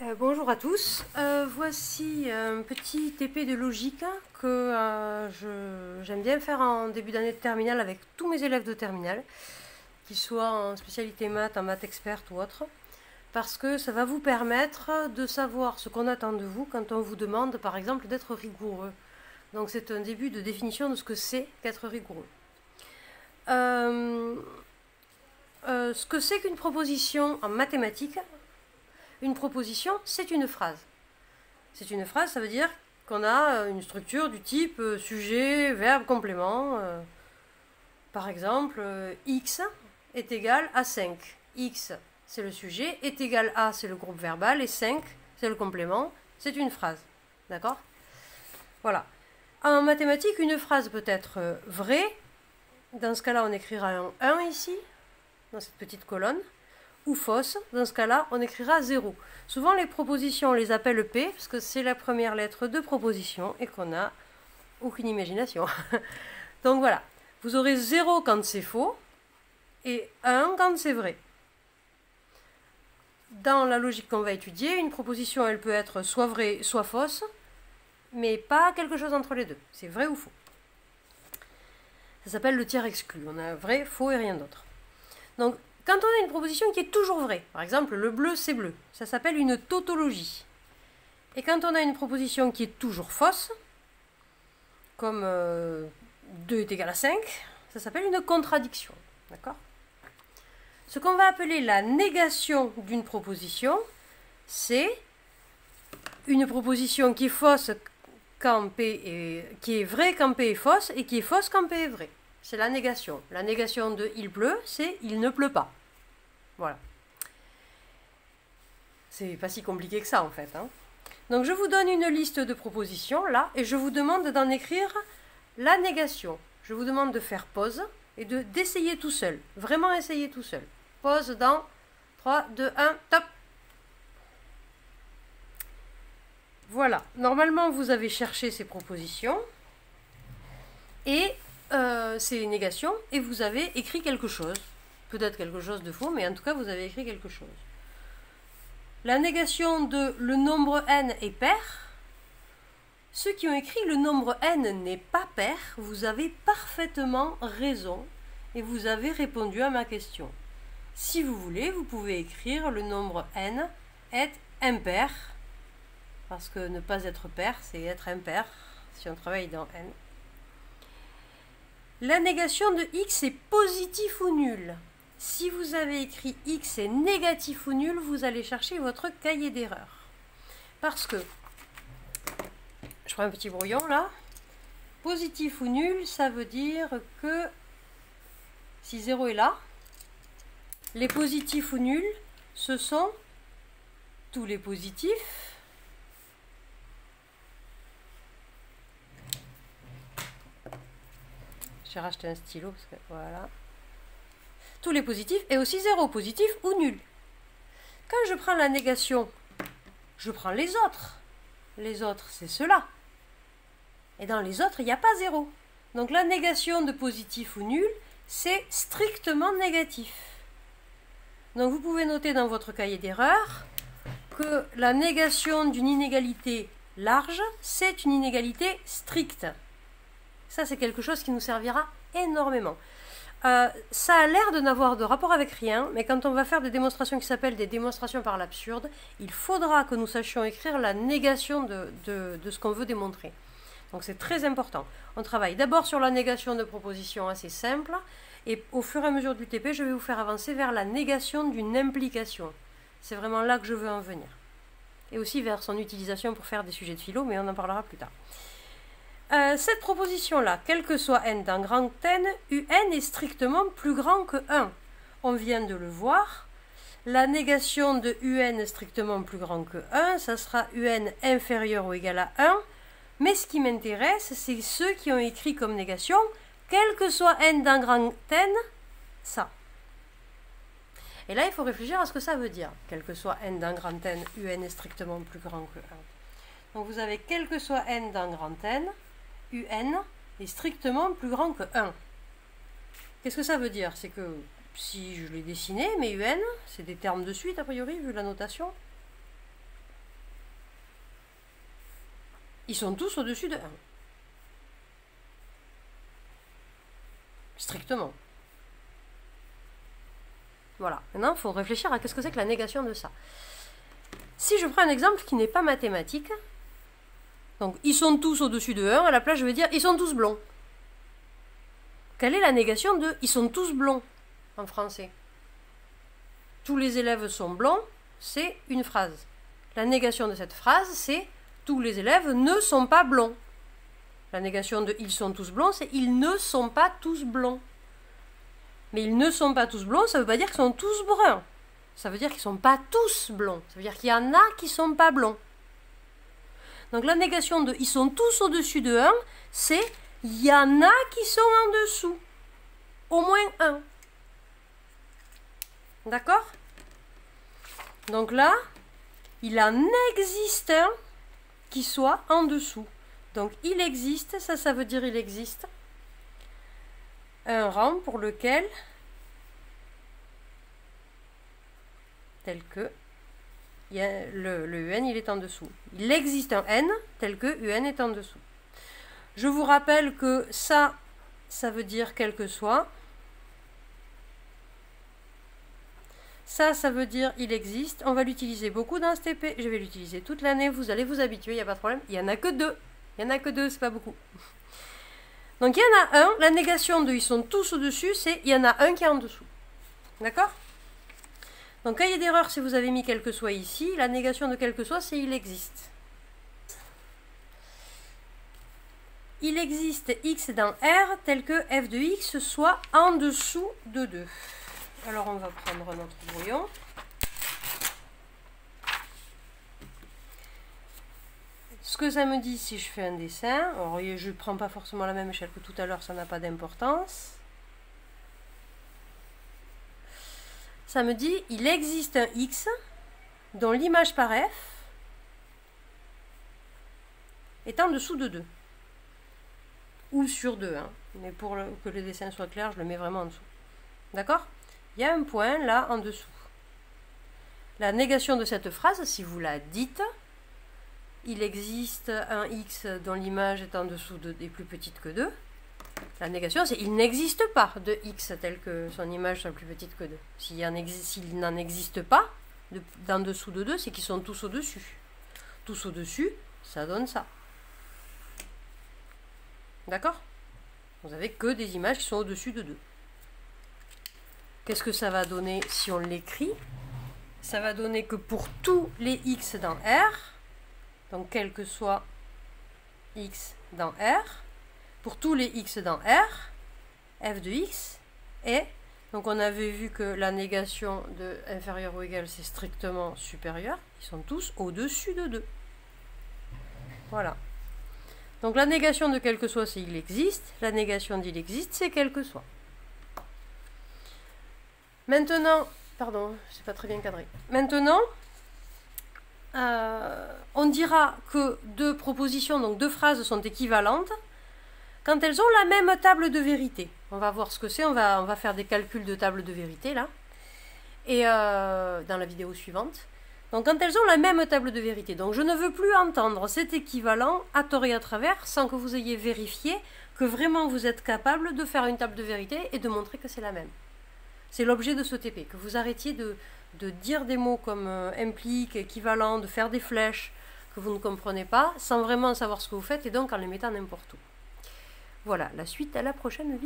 Bonjour à tous, voici un petit TP de logique que j'aime bien faire en début d'année de terminale avec tous mes élèves de terminale, qu'ils soient en spécialité maths, en maths experte ou autre, parce que ça va vous permettre de savoir ce qu'on attend de vous quand on vous demande par exemple d'être rigoureux. Donc c'est un début de définition de ce que c'est qu'être rigoureux. Ce que c'est qu'une proposition en mathématiques. Une proposition, c'est une phrase. C'est une phrase, ça veut dire qu'on a une structure du type sujet, verbe, complément. Par exemple, x est égal à 5. X, c'est le sujet, est égal à, c'est le groupe verbal, et 5, c'est le complément. C'est une phrase. D'accord? Voilà. En mathématiques, une phrase peut être vraie. Dans ce cas-là, on écrira un 1 ici, dans cette petite colonne. Ou fausse, dans ce cas-là, on écrira 0. Souvent, les propositions, on les appelle P, parce que c'est la première lettre de proposition et qu'on n'a aucune imagination. Donc voilà, vous aurez 0 quand c'est faux et 1 quand c'est vrai. Dans la logique qu'on va étudier, une proposition, elle peut être soit vraie, soit fausse, mais pas quelque chose entre les deux. C'est vrai ou faux. Ça s'appelle le tiers exclu. On a vrai, faux et rien d'autre. Donc, quand on a une proposition qui est toujours vraie, par exemple, le bleu, c'est bleu, ça s'appelle une tautologie. Et quand on a une proposition qui est toujours fausse, comme 2 est égal à 5, ça s'appelle une contradiction. D'accord ? Ce qu'on va appeler la négation d'une proposition, c'est une proposition qui est fausse quand P est, qui est vraie quand P est fausse et qui est fausse quand P est vrai. C'est la négation. La négation de il pleut, c'est il ne pleut pas. Voilà. C'est pas si compliqué que ça en fait. Donc je vous donne une liste de propositions là et je vous demande d'en écrire la négation. Je vous demande de faire pause et d'essayer tout seul. Vraiment essayer tout seul. Pause dans 3, 2, 1, top. Voilà. Normalement vous avez cherché ces propositions et ces négations et vous avez écrit quelque chose. Peut-être quelque chose de faux, mais en tout cas, vous avez écrit quelque chose. La négation de le nombre n est pair. Ceux qui ont écrit le nombre n n'est pas pair, vous avez parfaitement raison et vous avez répondu à ma question. Si vous voulez, vous pouvez écrire le nombre n est impair, parce que ne pas être pair, c'est être impair, si on travaille dans n. La négation de x est positif ou nul. Si vous avez écrit x est négatif ou nul, vous allez chercher votre cahier d'erreur. Parce que, je prends un petit brouillon là, positif ou nul, ça veut dire que si 0 est là, les positifs ou nuls, ce sont tous les positifs j'ai racheté un stylo parce que voilà. Tous les positifs et aussi 0 positif ou nul. Quand je prends la négation, je prends les autres. Les autres, c'est ceux-là. Et dans les autres, il n'y a pas 0. Donc la négation de positif ou nul, c'est strictement négatif. Donc vous pouvez noter dans votre cahier d'erreur que la négation d'une inégalité large, c'est une inégalité stricte. Ça, c'est quelque chose qui nous servira énormément. Ça a l'air de n'avoir de rapport avec rien, mais quand on va faire des démonstrations qui s'appellent des démonstrations par l'absurde, il faudra que nous sachions écrire la négation de ce qu'on veut démontrer. Donc c'est très important. On travaille d'abord sur la négation de propositions assez simples, et au fur et à mesure du TP, je vais vous faire avancer vers la négation d'une implication. C'est vraiment là que je veux en venir. Et aussi vers son utilisation pour faire des sujets de philo, mais on en parlera plus tard. Cette proposition-là, quel que soit n dans grand n, un est strictement plus grand que 1. On vient de le voir. La négation de un strictement plus grand que 1, ça sera un inférieur ou égal à 1. Mais ce qui m'intéresse, c'est ceux qui ont écrit comme négation, quel que soit n dans grand n, ça. Et là, il faut réfléchir à ce que ça veut dire. Quel que soit n dans grand n, un est strictement plus grand que 1. Donc vous avez quel que soit n dans grand n, un est strictement plus grand que 1. Qu'est-ce que ça veut dire? C'est que si je l'ai dessiné, mais un, c'est des termes de suite a priori, vu la notation. ils sont tous au-dessus de 1. Strictement. Voilà. Maintenant, il faut réfléchir à qu'est-ce que c'est que la négation de ça. Si je prends un exemple qui n'est pas mathématique, donc ils sont tous au-dessus de 1, à la place je vais dire ils sont tous blonds. Quelle est la négation de ils sont tous blonds en français? Tous les élèves sont blonds, c'est une phrase. La négation de cette phrase, c'est tous les élèves ne sont pas blonds. La négation de ils sont tous blonds, c'est ils ne sont pas tous blonds. Mais ils ne sont pas tous blonds, ça ne veut pas dire qu'ils sont tous bruns. Ça veut dire qu'ils ne sont pas tous blonds. Ça veut dire qu'il y en a qui ne sont pas blonds. Donc la négation de ils sont tous au-dessus de 1, c'est il y en a qui sont en dessous. Au moins 1. D'accord? Donc là, il en existe un qui soit en dessous. Donc il existe, ça veut dire il existe un rang pour lequel, tel que, le UN il est en dessous. Il existe un N tel que UN est en dessous. Je vous rappelle que ça veut dire quel que soit. Ça veut dire il existe. On va l'utiliser beaucoup dans ce TP. Je vais l'utiliser toute l'année. Vous allez vous habituer, il n'y a pas de problème. Il n'y en a que 2. Il n'y en a que 2, c'est pas beaucoup. Donc il y en a un. La négation de ils sont tous au-dessus, c'est il y en a un qui est en dessous. D'accord? Donc cahier d'erreur, si vous avez mis quel que soit ici, la négation de quel que soit, c'est il existe. Il existe x dans R tel que f de x soit en dessous de 2. Alors on va prendre notre brouillon. Ce que ça me dit si je fais un dessin, alors je ne prends pas forcément la même échelle que tout à l'heure, ça n'a pas d'importance. Ça me dit, il existe un x dont l'image par f est en dessous de 2. Ou sur 2, hein. Mais pour que le dessin soit clair, je le mets vraiment en dessous. D'accord? Il y a un point là en dessous. La négation de cette phrase, si vous la dites, il existe un x dont l'image est en dessous de est plus petite que 2. La négation, c'est il n'existe pas de x tel que son image soit plus petite que 2. S'il n'en existe pas d'en dessous de 2, c'est qu'ils sont tous au-dessus. Tous au-dessus, ça donne ça. D'accord? Vous n'avez que des images qui sont au-dessus de 2. Qu'est-ce que ça va donner si on l'écrit? Ça va donner que pour tous les x dans R, donc quel que soit x dans R, pour tous les x dans R, f de x est, donc on avait vu que la négation de inférieur ou égal c'est strictement supérieur, ils sont tous au-dessus de 2. Voilà. Donc la négation de quel que soit c'est il existe, la négation d'il existe c'est quel que soit. Maintenant, pardon, c'est pas très bien cadré. Maintenant, on dira que deux propositions, donc deux phrases sont équivalentes quand elles ont la même table de vérité. On va voir ce que c'est, on va faire des calculs de table de vérité là, et dans la vidéo suivante. Donc quand elles ont la même table de vérité, donc je ne veux plus entendre cet équivalent à tort et à travers sans que vous ayez vérifié que vraiment vous êtes capable de faire une table de vérité et de montrer que c'est la même. C'est l'objet de ce TP, que vous arrêtiez de dire des mots comme implique, équivalent, de faire des flèches que vous ne comprenez pas, sans vraiment savoir ce que vous faites, et donc en les mettant n'importe où. Voilà, la suite à la prochaine vidéo.